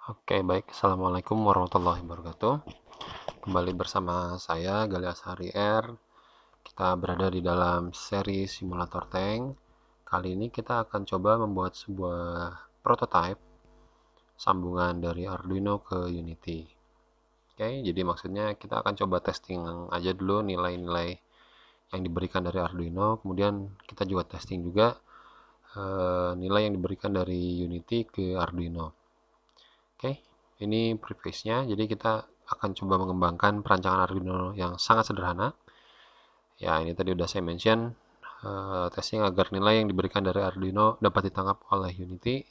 Oke, baik. Assalamualaikum warahmatullahi wabarakatuh. Kembali bersama saya, Gali Ashari R. Kita berada di dalam seri simulator tank. Kali ini kita akan coba membuat sebuah prototype sambungan dari Arduino ke Unity. Oke, jadi maksudnya kita akan coba testing aja dulu nilai-nilai yang diberikan dari Arduino. Kemudian kita juga testing juga nilai yang diberikan dari Unity ke Arduino. Oke, ini preface-nya. Jadi kita akan coba mengembangkan perancangan Arduino yang sangat sederhana. Ya, ini tadi udah saya mention testing agar nilai yang diberikan dari Arduino dapat ditangkap oleh Unity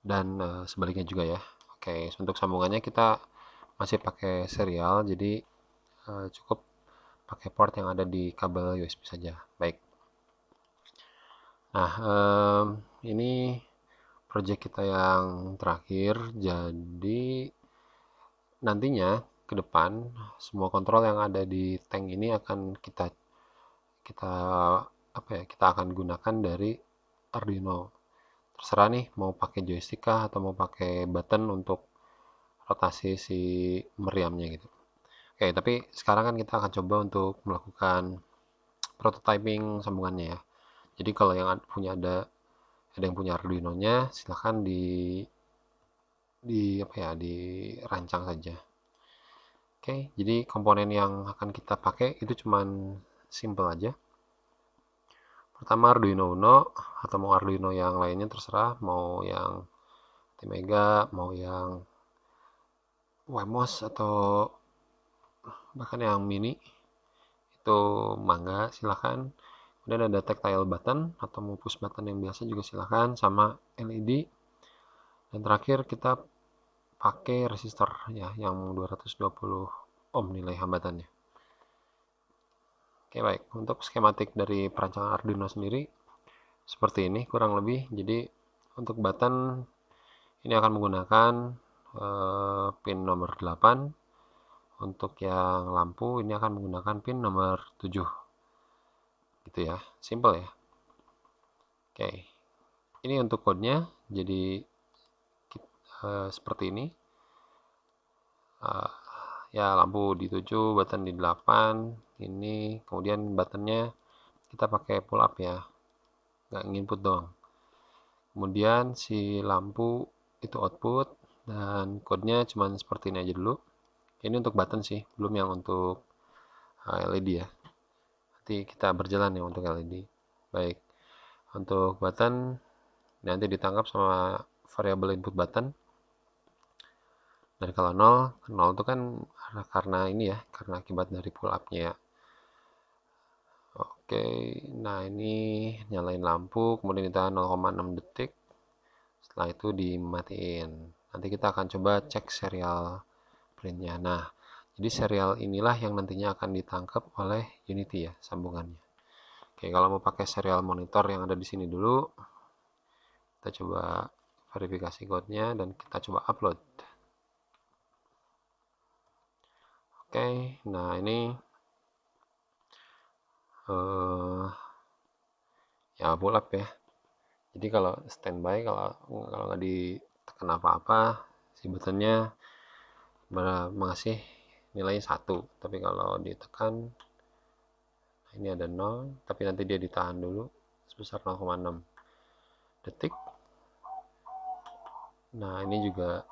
dan sebaliknya juga ya. Oke, untuk sambungannya kita masih pakai serial, jadi cukup pakai port yang ada di kabel USB saja. Baik. Nah, ini project kita yang terakhir. Jadi nantinya ke depan semua kontrol yang ada di tank ini akan kita kita kita akan gunakan dari Arduino. Terserah nih mau pakai joystick kah atau mau pakai button untuk rotasi si meriamnya gitu. Oke, tapi sekarang kan kita akan coba untuk melakukan prototyping sambungannya ya. Jadi kalau yang ada yang punya Arduino-nya silahkan dirancang saja. Oke, jadi komponen yang akan kita pakai itu cuman simple aja. Pertama Arduino Uno atau mau Arduino yang lainnya terserah, mau yang T-Mega, mau yang Wemos atau bahkan yang mini itu mangga silahkan. Kemudian ada tactile button atau mau push button yang biasa juga silahkan, sama LED. Dan terakhir kita pakai resistor ya yang 220 ohm nilai hambatannya. Oke, baik. Untuk skematik dari perancangan Arduino sendiri seperti ini kurang lebih. Jadi untuk button ini akan menggunakan pin nomor 8. Untuk yang lampu ini akan menggunakan pin nomor 7. Gitu ya. Simple ya. Oke. Ini untuk code-nya. Jadi seperti ini. Ya lampu di 7, button di 8. Ini kemudian buttonnya kita pakai pull up ya. Nggak nginput doang. Kemudian si lampu itu output dan code-nya cuman seperti ini aja dulu. Ini untuk button sih, belum yang untuk LED ya. Nanti kita berjalan ya untuk LED. Baik. Untuk button nanti ditangkap sama variabel input button. Dan kalau 0 itu kan karena ini ya, karena akibat dari pull up-nya ya. Oke, nah ini nyalain lampu, kemudian kita 0,6 detik. Setelah itu dimatiin. Nanti kita akan coba cek serial printnya. Nah, jadi serial inilah yang nantinya akan ditangkap oleh Unity ya, sambungannya. Oke, kalau mau pakai serial monitor yang ada di sini dulu, kita coba verifikasi code-nya dan kita coba upload. Oke, nah ini ya pull up ya. Jadi kalau standby, kalau nggak ditekan apa-apa, si buttonnya mengasih nilai 1. Tapi kalau ditekan, ini ada 0, tapi nanti dia ditahan dulu sebesar 0,6 detik. Nah ini juga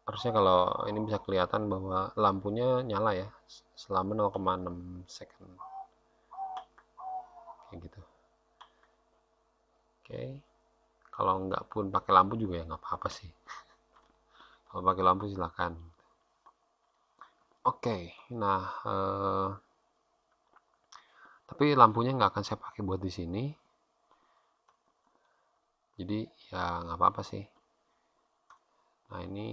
harusnya kalau ini bisa kelihatan bahwa lampunya nyala ya selama 0,6 second kayak gitu. Oke, kalau nggak pun pakai lampu juga ya nggak apa-apa sih. Kalau pakai lampu silahkan. Oke, nah tapi lampunya nggak akan saya pakai buat di sini. Jadi ya nggak apa-apa sih. Nah ini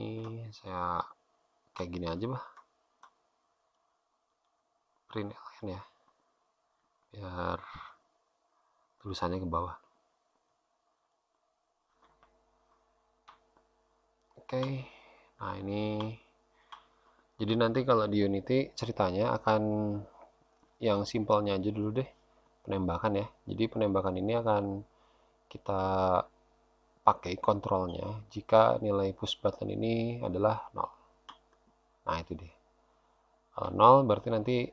saya kayak gini aja bah. Print LN ya. Biar tulisannya ke bawah. Oke. Nah ini jadi nanti kalau di Unity ceritanya akan yang simpelnya aja dulu deh. Penembakan ya. Jadi penembakan ini akan kita pakai kontrolnya jika nilai push button ini adalah 0. Nah, itu dia. Kalau 0 berarti nanti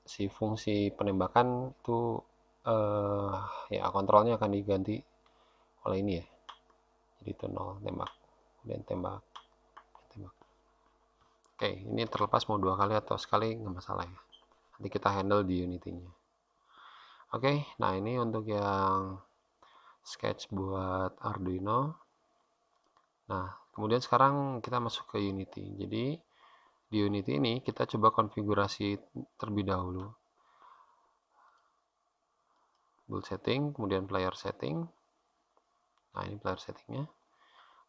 si fungsi penembakan itu ya kontrolnya akan diganti oleh ini ya. Jadi itu 0, tembak, kemudian tembak, tembak. Oke, ini terlepas mau 2 kali atau sekali nggak masalah ya. Nanti kita handle di Unity-nya. Oke, nah ini untuk yang sketch buat Arduino. Nah, kemudian sekarang kita masuk ke Unity. Jadi di Unity ini kita coba konfigurasi terlebih dahulu. Build setting, kemudian player setting. Nah, ini player settingnya.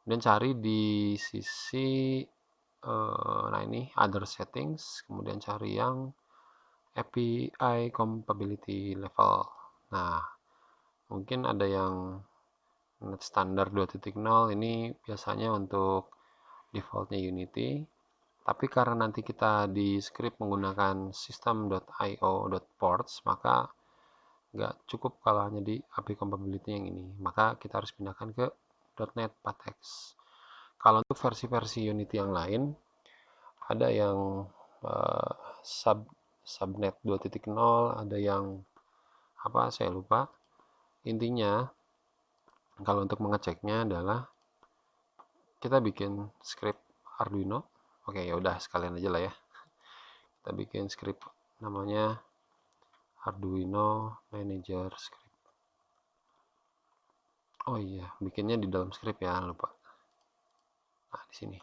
Kemudian cari di sisi nah ini other settings, kemudian cari yang API compatibility level. Nah, mungkin ada yang net standar 2.0, ini biasanya untuk defaultnya Unity. Tapi karena nanti kita di script menggunakan system.io.ports, maka nggak cukup kalau hanya di API compatibility yang ini. Maka kita harus pindahkan ke .NET Patex. Kalau untuk versi-versi Unity yang lain, ada yang subnet 2.0, ada yang apa saya lupa. Intinya kalau untuk mengeceknya adalah kita bikin script Arduino. Oke, ya udah sekalian aja lah ya. Kita bikin script namanya Arduino Manager Script. Oh iya, bikinnya di dalam script ya, lupa. Nah, di sini.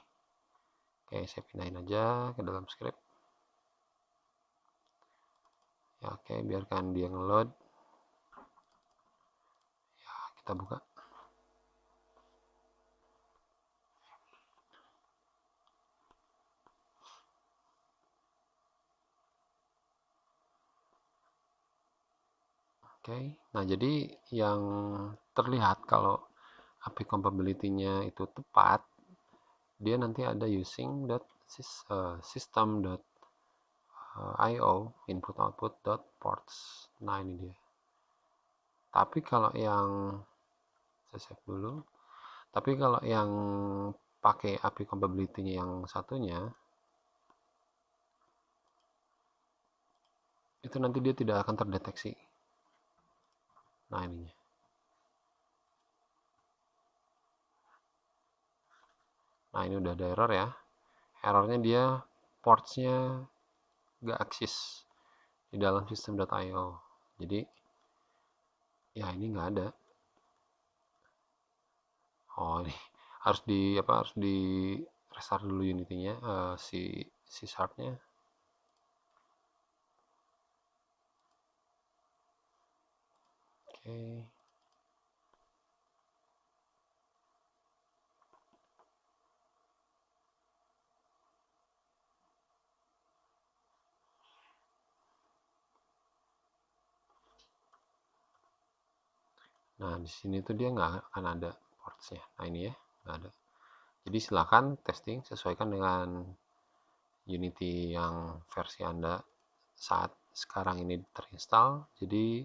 Oke, saya pindahin aja ke dalam script. Ya, oke, biarkan dia ngeload. Ya, kita buka. Oke, nah jadi yang terlihat kalau API compatibility-nya itu tepat, dia nanti ada using.system.io input-output.ports. Nah, ini dia. Tapi kalau yang saya save dulu. Tapi kalau yang pakai API compatibility-nya yang satunya, itu nanti dia tidak akan terdeteksi. Nah, ininya. Nah, ini udah ada error ya. Errornya dia ports-nya nggak eksis di dalam system.io. Jadi ya ini nggak ada. Oh, ini harus di restart dulu Unity-nya, si sharp-nya. Oke. Nah, di sini tuh dia nggak akan ada ports-nya. Nah, ini ya, nggak ada. Jadi silakan testing sesuaikan dengan Unity yang versi Anda saat sekarang ini terinstall. Jadi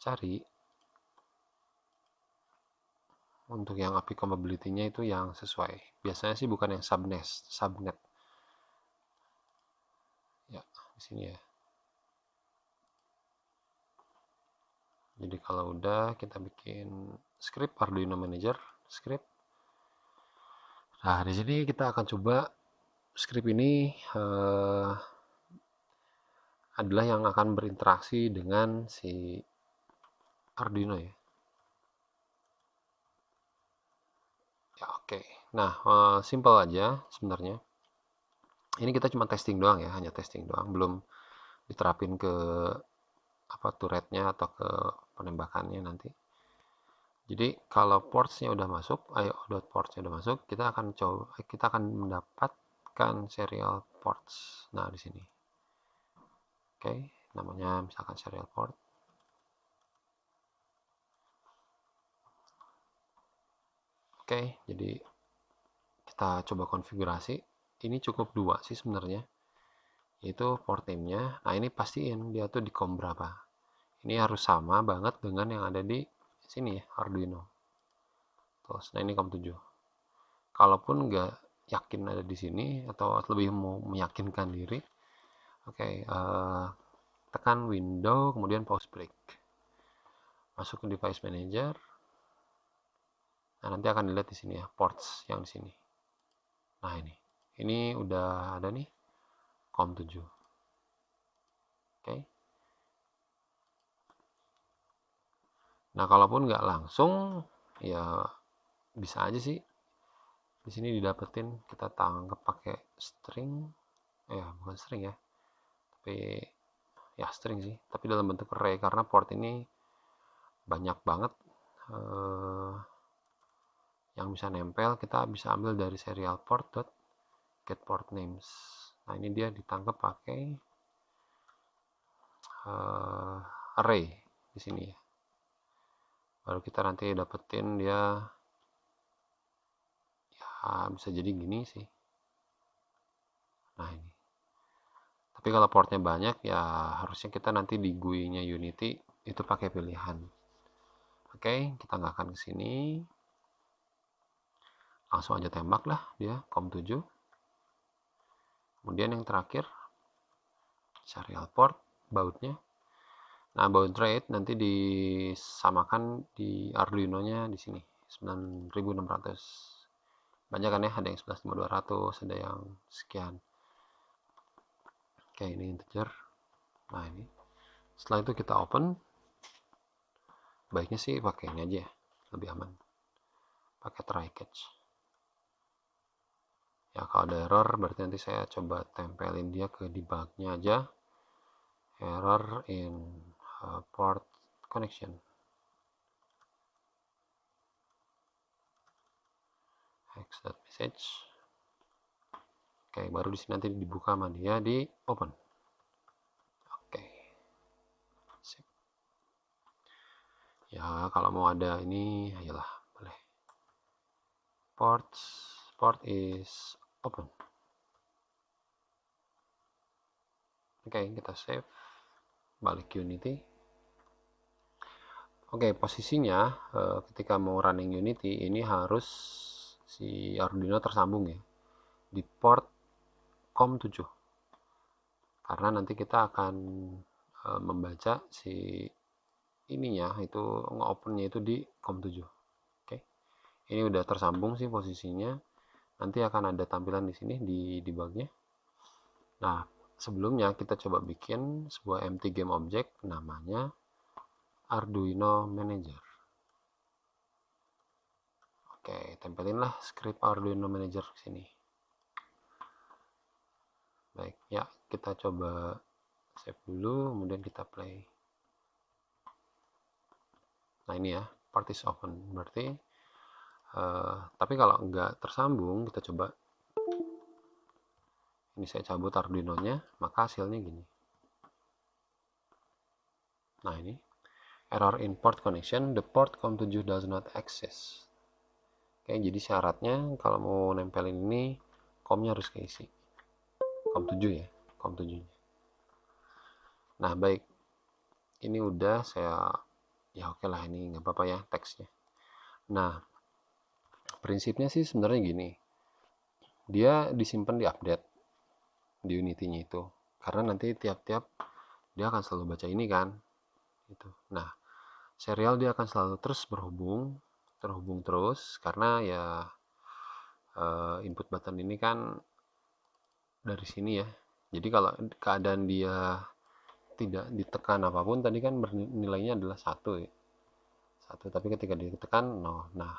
cari untuk yang API compatibility-nya itu yang sesuai. Biasanya sih bukan yang subnet. Ya, di sini ya. Jadi kalau udah kita bikin script Arduino Manager script. Nah, di sini kita akan coba script ini adalah yang akan berinteraksi dengan si Arduino ya. Ya, oke. Nah, simple aja sebenarnya. Ini kita cuma testing doang ya, hanya testing doang, belum diterapin ke apa turretnya atau ke penembakannya nanti. Jadi kalau portsnya udah masuk, io.portsnya udah masuk, kita akan mendapatkan serial ports. Nah, di sini. Oke, namanya misalkan serial port. Oke, jadi kita coba konfigurasi. Ini cukup 2 sih sebenarnya. Yaitu port name-nya. Nah, ini pastiin dia tuh di COM berapa. Ini harus sama banget dengan yang ada di sini ya, Arduino. Terus, nah ini COM7. Kalaupun nggak yakin ada di sini atau lebih mau meyakinkan diri, oke, tekan window kemudian pause break, masuk ke device manager. Nah, nanti akan dilihat di sini ya, ports yang di sini. Nah, ini udah ada nih COM7. Oke. Nah, kalaupun nggak langsung, ya bisa aja sih. Di sini didapetin, kita tangkap pakai string. Ya, bukan string ya. Tapi ya string sih, tapi dalam bentuk array karena port ini banyak banget yang bisa nempel. Kita bisa ambil dari serial port get port names. Nah, ini dia ditangkap pakai array di sini ya. Baru kita nanti dapetin dia, ya bisa jadi gini sih. Nah, ini. Tapi kalau portnya banyak ya harusnya kita nanti di GUI-nya Unity itu pakai pilihan. Oke, kita nggak akan ke sini. Langsung aja tembak lah dia COM7. Kemudian yang terakhir serial port bautnya. Nah, baud rate nanti disamakan di Arduino-nya di sini 9600. Banyak kan ya, ada yang 11.200, ada yang sekian. Oke, ini integer. Nah, ini. Setelah itu kita open. Baiknya sih pakai ini aja ya, lebih aman. Pakai try catch. Ya, kalau ada error berarti nanti saya coba tempelin dia ke debug-nya aja. Error in port connection. X.message. Oke, baru di sini nanti dibuka sama dia di open. Oke. Sip. Ya, kalau mau ada ini, ayolah, boleh. Port is open. Oke, kita save. Balik Unity. Oke, posisinya ketika mau running Unity ini harus si Arduino tersambung ya di port COM7. Karena nanti kita akan membaca si ininya itu nge-opennya itu di COM7. Oke. Ini udah tersambung sih posisinya. Nanti akan ada tampilan di sini di debugnya. Nah, sebelumnya kita coba bikin sebuah empty game object namanya Arduino Manager. Oke, tempelinlah script Arduino Manager ke sini. Baik, ya kita coba save dulu, kemudian kita play. Nah, ini ya, part is open. Berarti, tapi kalau nggak tersambung, kita coba. Ini saya cabut Arduino-nya, maka hasilnya gini. Nah, ini. Error in port connection, the port COM7 does not access. Oke, jadi syaratnya kalau mau nempelin ini, COM-nya harus keisi. COM7 ya, COM7-nya. Nah, baik. Ini udah saya, ya oke lah, ini nggak apa-apa ya teksnya. Nah, prinsipnya sih sebenarnya gini. Dia disimpan di update di Unity-nya itu. Karena nanti tiap-tiap dia akan selalu baca ini kan. Gitu. Nah, serial dia akan selalu terus terhubung terus karena ya input button ini kan dari sini ya. Jadi kalau keadaan dia tidak ditekan apapun tadi kan nilainya adalah 1 ya. 1, tapi ketika ditekan 0. Nah,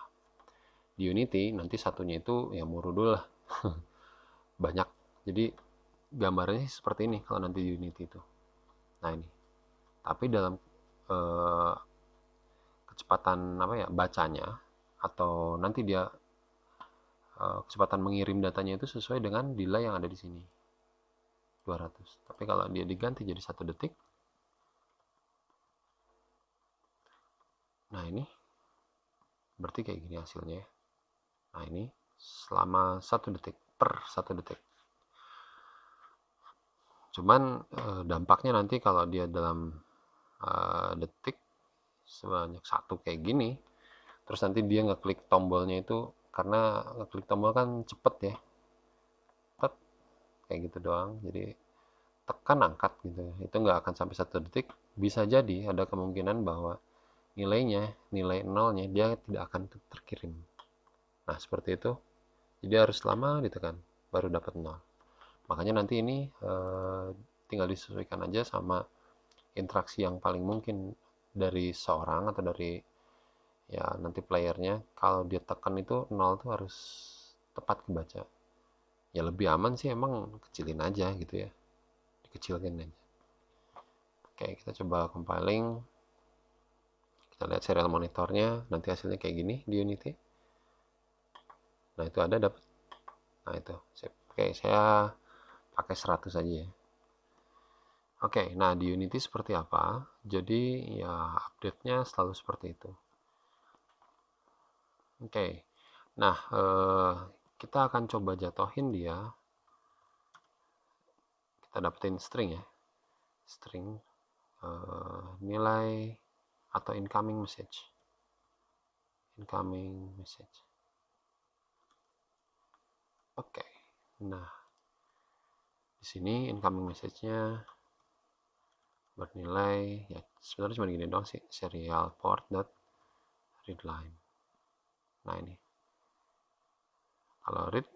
di Unity nanti satunya itu ya murudul lah. Banyak. Jadi gambarnya seperti ini kalau nanti di Unity itu. Nah, ini. Tapi dalam kecepatan apa ya bacanya atau nanti dia kecepatan mengirim datanya itu sesuai dengan delay yang ada di sini 200. Tapi kalau dia diganti jadi 1 detik, nah ini berarti kayak gini hasilnya. Nah, ini selama 1 detik per 1 detik. Cuman dampaknya nanti kalau dia dalam detik sebanyak 1 kayak gini, terus nanti dia ngeklik tombolnya itu, karena ngeklik tombol kan cepet ya, tet, kayak gitu doang. Jadi tekan angkat gitu, itu nggak akan sampai 1 detik. Bisa jadi ada kemungkinan bahwa nilai nolnya dia tidak akan terkirim. Nah seperti itu, jadi harus lama ditekan baru dapat nol. Makanya nanti ini tinggal disesuaikan aja sama interaksi yang paling mungkin dari seorang atau dari ya nanti playernya. Kalau dia tekan itu nol tuh harus tepat kebaca. Ya lebih aman sih emang kecilin aja gitu ya, dikecilkan aja. Oke, kita coba compiling. Kita lihat serial monitornya, nanti hasilnya kayak gini di Unity. Nah itu ada dapat. Nah itu oke, saya pakai 100 aja ya. Oke, nah di Unity seperti apa? Jadi ya update-nya selalu seperti itu. Oke, nah kita akan coba jatuhin dia. Kita dapetin string ya, string nilai atau incoming message. Oke, nah di sini incoming message-nya bernilai ya sebenarnya cuma gini doang sih, serial port dot readline. Nah ini kalau read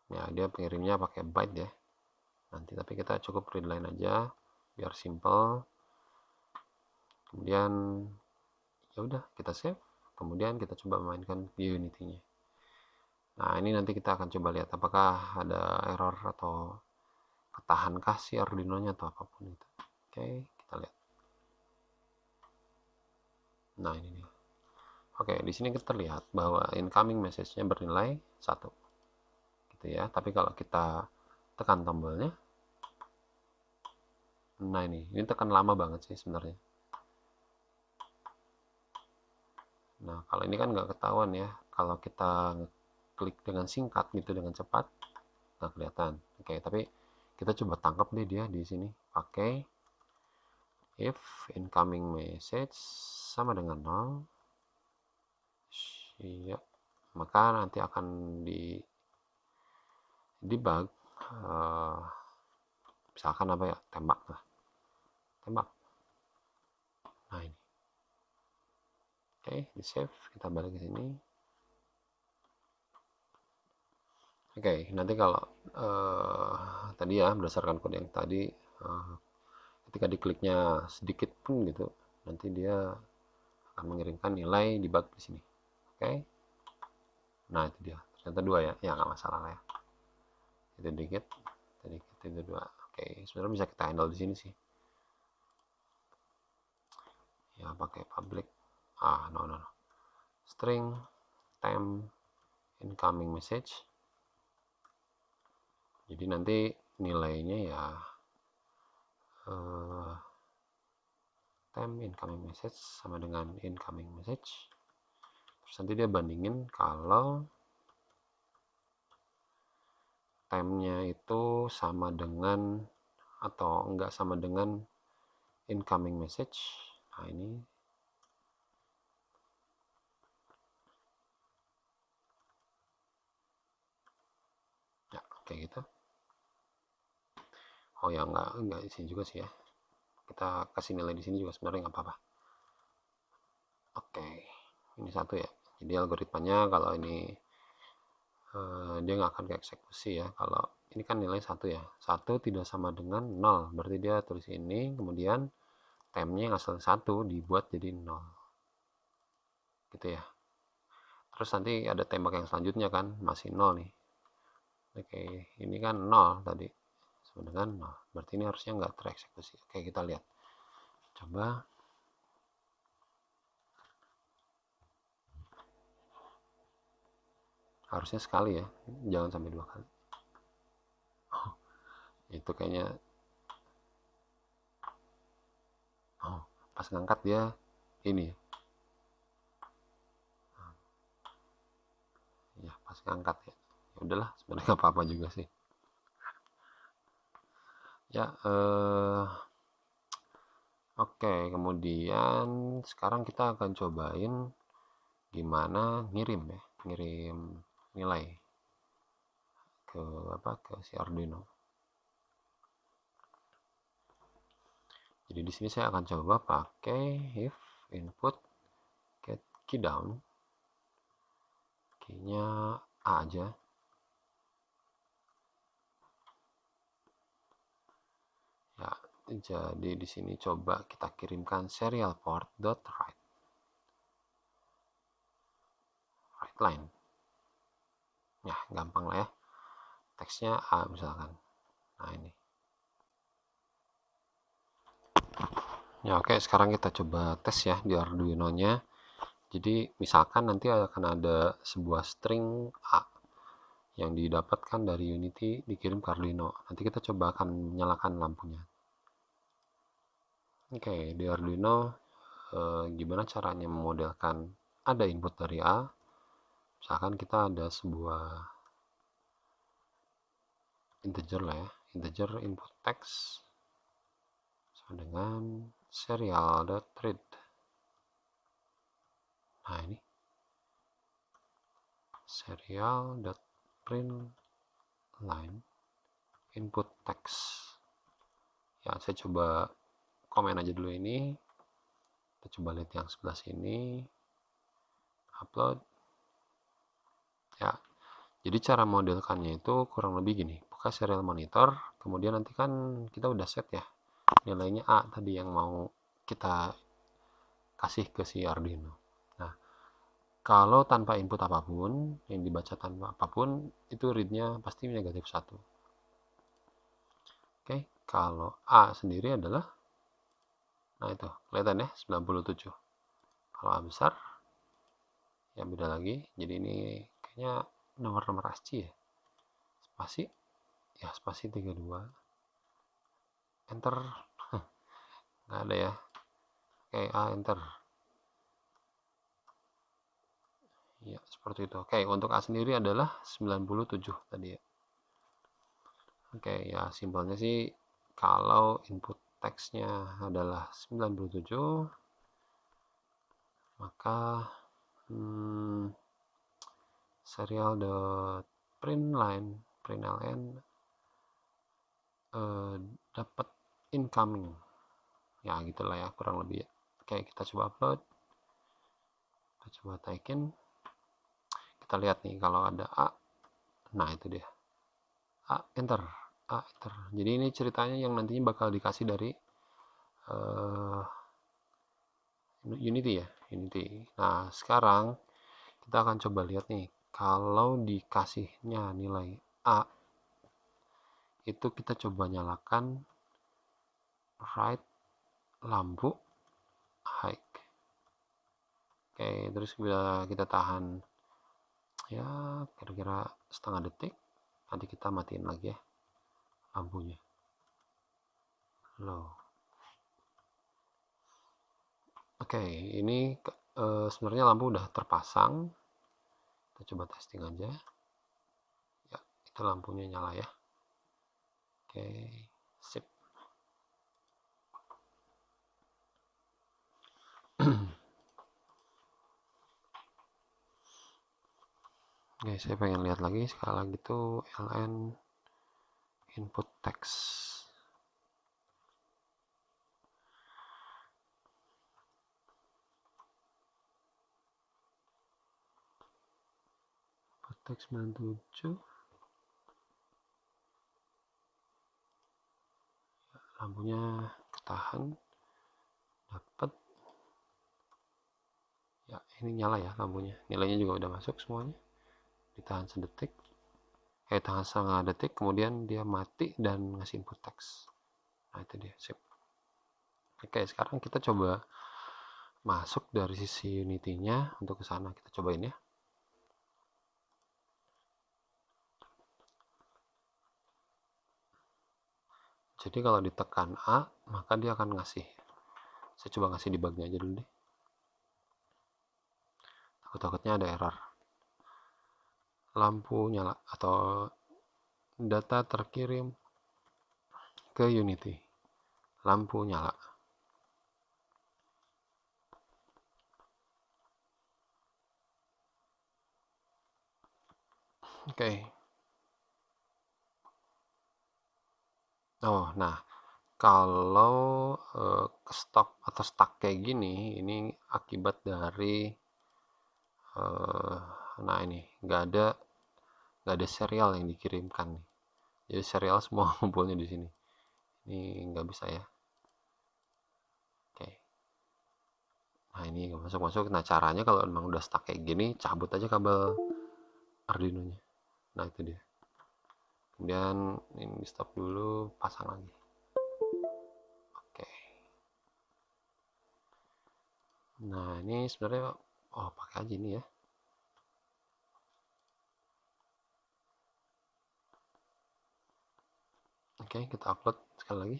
ya dia pengirimnya pakai byte ya nanti, tapi kita cukup readline aja biar simple. Kemudian ya udah kita save, kemudian kita coba mainkan di Unity-nya. Nah ini nanti kita akan coba lihat apakah ada error atau ketahankah si Arduino-nya atau apapun itu. Oke, kita lihat. Nah ini nih. Oke, di sini kita lihat bahwa incoming message-nya bernilai 1. Gitu ya. Tapi kalau kita tekan tombolnya, nah ini tekan lama banget sih sebenarnya. Nah, kalau ini kan nggak ketahuan ya. Kalau kita klik dengan singkat gitu, dengan cepat, nggak kelihatan. Oke, tapi kita coba tangkap deh dia di sini. Pakai if incoming message sama dengan 0, ya, maka nanti akan di debug. Misalkan apa ya, tembak lah, tembak. Nah ini, oke, di save, kita balik ke sini. Oke, nanti kalau tadi ya berdasarkan kode yang tadi, ketika dikliknya sedikit pun gitu, nanti dia akan mengirimkan nilai debug di sini. Oke, nah itu dia, ternyata 2 ya, ya nggak masalah lah ya. Itu dikit, itu 2. Oke, sebenarnya bisa kita handle di sini sih. Ya pakai public, no, string temp incoming message. Jadi nanti nilainya ya temp incoming message sama dengan incoming message. Terus nanti dia bandingin kalau tempnya itu sama dengan atau enggak sama dengan incoming message. Nah ini ya kayak gitu. Oh ya enggak di sini juga sih ya. Kita kasih nilai di sini juga sebenarnya nggak apa-apa. Oke, ini 1 ya. Jadi algoritmanya kalau ini dia nggak akan eksekusi ya. Kalau ini kan nilai 1 ya. 1 tidak sama dengan 0. Berarti dia tulis ini, kemudian tempnya yang asal 1 dibuat jadi 0. Gitu ya. Terus nanti ada tembak yang selanjutnya kan, masih 0 nih. Oke, ini kan 0 tadi. Sama dengan 0. Berarti ini harusnya nggak tereksekusi. Oke, kita lihat. Coba. Harusnya sekali ya. Jangan sampai 2 kali. Oh, itu kayaknya. Oh, pas ngangkat dia ini. Ya, pas ngangkat ya. Ya udahlah, sebenarnya nggak apa-apa juga sih. Ya, Oke, kemudian sekarang kita akan cobain gimana ngirim nilai ke si Arduino. Jadi di sini saya akan coba pakai if input get key down, key-nya A aja. Ya, jadi di sini coba kita kirimkan serial port dot write line. Ya, gampang lah ya. Teksnya A misalkan. Nah, ini. Ya, oke, sekarang kita coba tes ya di Arduino-nya. Jadi, misalkan nanti akan ada sebuah string A yang didapatkan dari Unity dikirim ke Arduino. Nanti kita coba akan nyalakan lampunya. Oke, di Arduino gimana caranya memodelkan ada input dari A. Misalkan kita ada sebuah integer lah ya, integer input text sama dengan serial.read. Nah, ini serial.print line input text. Ya, saya coba komen aja dulu ini. Kita coba lihat yang sebelah sini. Upload. Ya, jadi cara modelkannya itu kurang lebih gini. Buka serial monitor, kemudian nanti kan kita udah set ya nilainya A tadi yang mau kita kasih ke si Arduino. Nah, kalau tanpa input apapun, yang dibaca tanpa apapun, itu read-nya pasti negatif 1. Oke, kalau A sendiri adalah, nah itu, kelihatan ya, 97. Kalau A besar, ya beda lagi. Jadi ini kayaknya nomor-nomor ASCII ya. Spasi, ya spasi 32. Enter, nggak ada ya. Oke, A enter. Ya, seperti itu. Oke, untuk A sendiri adalah 97 tadi ya. Oke, ya simpelnya sih kalau input teksnya adalah 97, maka serial.println dapat incoming. Ya, gitulah ya kurang lebih ya. Oke, kita coba upload. Kita coba taikin. Kita lihat nih kalau ada A. Nah, itu dia. A enter. A enter. Jadi ini ceritanya yang nantinya bakal dikasih dari Unity ya, Unity. Nah, sekarang kita akan coba lihat nih, kalau dikasihnya nilai A, itu kita coba nyalakan right lampu high. Oke, terus kita tahan ya kira-kira setengah detik. Nanti kita matiin lagi ya lampunya. Low. Oke, ini sebenarnya lampu udah terpasang. Kita coba testing aja. Ya, itu lampunya nyala ya. Oke, sip. Oke, saya pengen lihat lagi sekali lagi tuh ln input text. Input text 97. Lampunya ketahan, dapat. Ya, ini nyala ya lampunya. Nilainya juga udah masuk semuanya. Ditahan sedetik. Tahan setengah detik, kemudian dia mati dan ngasih input text. Nah, itu dia, sip. Oke, sekarang kita coba masuk dari sisi Unity-nya untuk ke sana. Kita cobain ya. Jadi kalau ditekan A, maka dia akan ngasih. Saya coba ngasih debugnya aja dulu deh. Takut-takutnya ada error. Lampu nyala atau data terkirim ke Unity. Lampu nyala. Oke. Oh, nah, kalau stop atau stuck kayak gini, ini akibat dari nah ini nggak ada serial yang dikirimkan nih. Jadi serial semua ngumpulnya di sini. Ini nggak bisa ya. Oke. Nah ini nggak masuk-masuk. Nah caranya kalau emang udah stuck kayak gini, cabut aja kabel Arduino-nya. Nah itu dia. Kemudian ini stop dulu, pasang lagi. Oke. Nah ini sebenarnya, oh pakai aja ini ya. Oke, kita upload sekali lagi.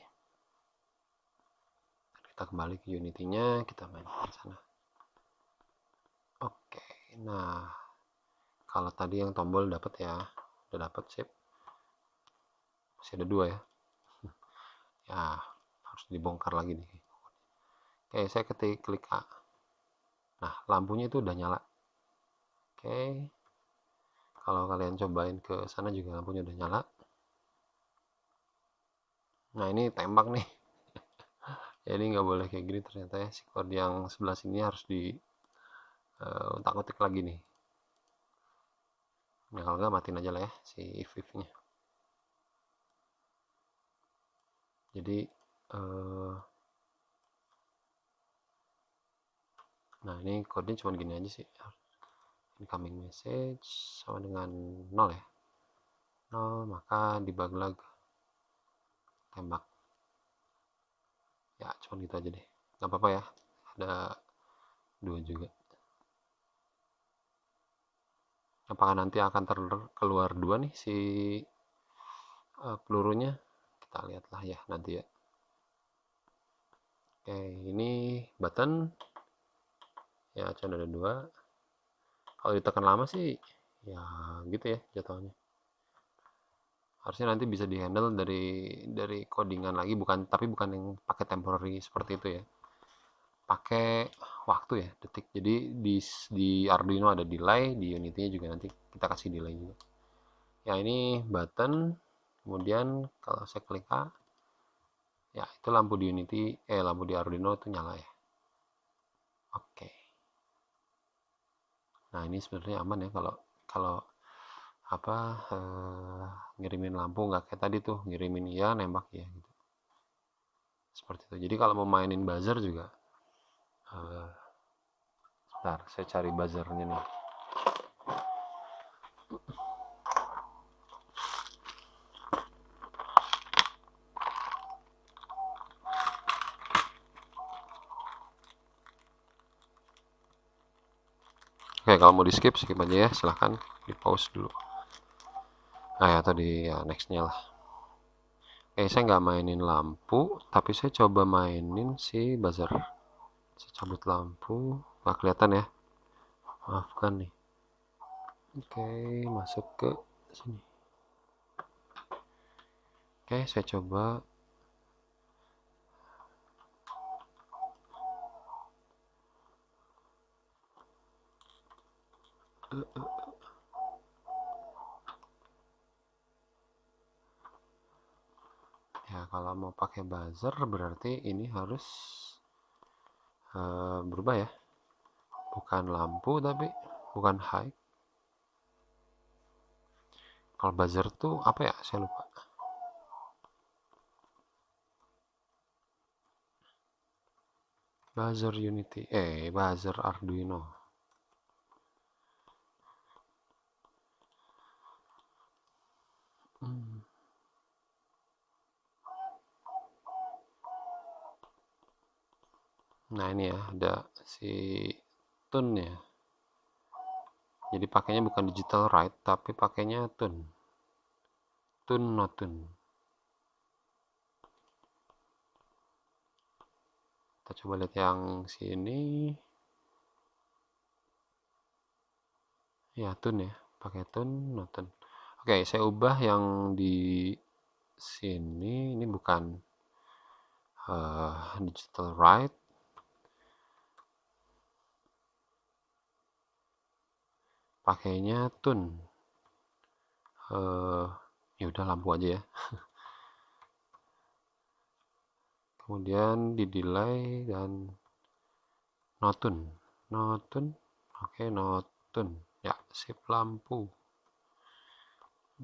Kita kembali ke Unity-nya, kita main di sana. Oke, nah kalau tadi yang tombol dapat ya, udah dapat sip. Masih ada dua ya. Ya, harus dibongkar lagi nih. Oke, saya ketik klik A. Nah, lampunya itu udah nyala. Oke, kalau kalian cobain ke sana juga lampunya udah nyala. Nah, ini tembak nih. Jadi nggak boleh kayak gini ternyata ya. Si kode yang sebelah sini harus di utak-utik lagi nih. Nah, kalau nggak matiin aja lah ya si if-nya. Jadi nah ini kodenya cuma gini aja sih. Incoming message sama dengan 0 ya. 0 maka debug lag tembak. Ya cuma gitu aja deh. Nggak apa-apa ya. Ada dua juga. Apakah nanti akan keluar dua nih si pelurunya? Kita lihatlah ya nanti ya. Oke, ini button ya cuma ada dua. Kalau ditekan lama sih ya gitu ya jatuhnya. Harusnya nanti bisa dihandle dari codingan lagi, bukan yang pakai temporary seperti itu ya. Pakai waktu ya, detik. Jadi di Arduino ada delay, di Unity-nya juga nanti kita kasih delay juga. Ya ini button, kemudian kalau saya klik A, ya itu lampu di lampu di Arduino itu nyala ya. Oke. Nah ini sebenarnya aman ya kalau kalau apa ngirimin lampu nggak kayak tadi tuh ngirimin iya nembak ya gitu. Seperti itu. Jadi kalau mau mainin buzzer juga, bentar saya cari buzzernya nih. Oke kalau mau di skip aja ya, silahkan di pause dulu. Nah ya tadi ya nextnya lah. Saya nggak mainin lampu, tapi saya coba mainin si buzzer. Saya cabut lampu, nggak kelihatan ya. Maafkan nih. Oke, masuk ke sini. Oke, saya coba. Ya, kalau mau pakai buzzer berarti ini harus berubah ya. Bukan lampu tapi bukan high. Kalau buzzer tuh apa ya? Saya lupa. Buzzer Unity, buzzer Arduino. Nah ini ya, ada si tune ya. Jadi pakainya bukan digital write, tapi pakainya tune. Tune not tune. Kita coba lihat yang sini. Ya tune ya, pakai tune not tune. Oke, saya ubah yang di sini. Ini bukan digital write. Pakainya tune. Ya udah lampu aja ya. Kemudian di delay dan notun. Oke, notun ya, sip, lampu.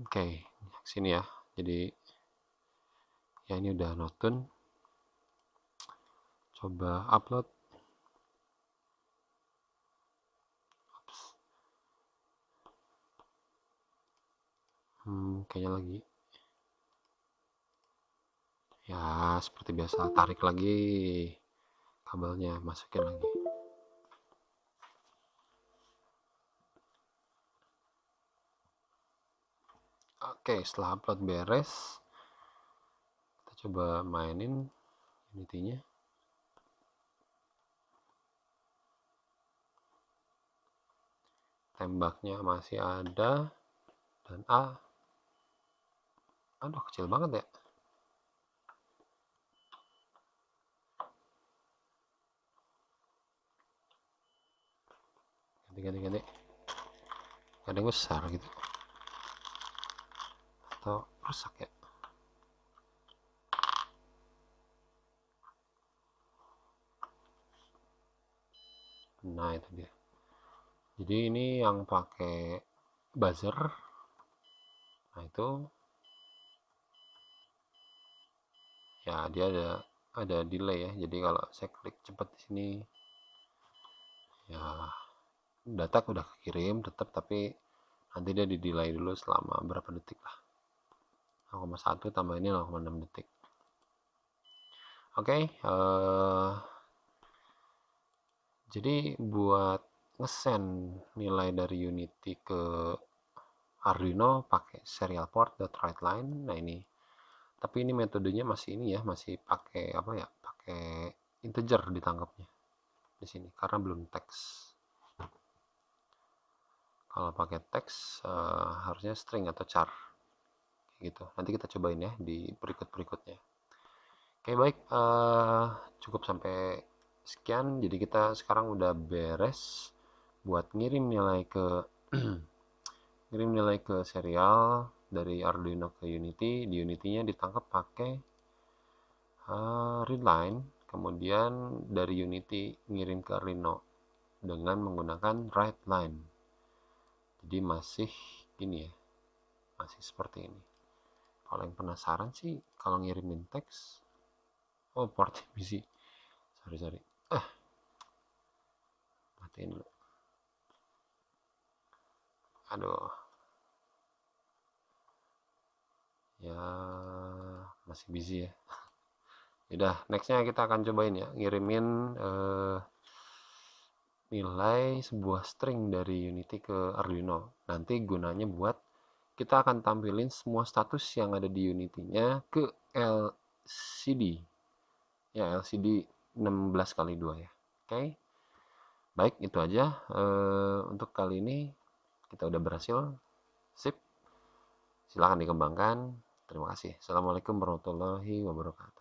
Oke, sini ya. Jadi ya ini udah notun. Coba upload. Kayaknya lagi. Ya, seperti biasa, tarik lagi kabelnya, masukin lagi. Oke, setelah upload beres, kita coba mainin Unity-nya. Tembaknya masih ada, dan aduh, kecil banget ya. Ganti. Ada yang besar gitu. Atau rusak ya. Nah, itu dia. Jadi ini yang pakai buzzer. Nah, itu ya dia ada delay ya. Jadi kalau saya klik cepat di sini ya data udah kirim tetap, tapi nanti dia di delay dulu selama berapa detik lah. 0,1 tambah ini 0,6 detik. Oke, jadi buat ngesend nilai dari Unity ke Arduino pakai serial port.writeLine. Nah ini, tapi ini metodenya masih ini ya, masih pakai apa ya? Pakai integer ditangkapnya di sini karena belum teks. Kalau pakai teks harusnya string atau char gitu. Nanti kita cobain ya di berikutnya. Oke, baik, cukup sampai sekian. Jadi kita sekarang udah beres buat ngirim nilai ke serial dari Arduino ke Unity. Di Unity-nya ditangkap pakai readline, kemudian dari Unity ngirim ke Arduino dengan menggunakan writeline. Jadi masih ini ya, masih seperti ini. Kalau yang penasaran sih, kalau ngirimin teks, port misi, sorry, matiin dulu. Aduh, ya masih busy ya. Udah, nextnya kita akan cobain ya, ngirimin nilai sebuah string dari Unity ke Arduino. Nanti gunanya buat kita akan tampilin semua status yang ada di Unity-nya ke LCD. Ya, LCD 16x2 ya. Oke. Baik, itu aja untuk kali ini. Kita udah berhasil. Sip. Silahkan dikembangkan. Terima kasih. Assalamualaikum warahmatullahi wabarakatuh.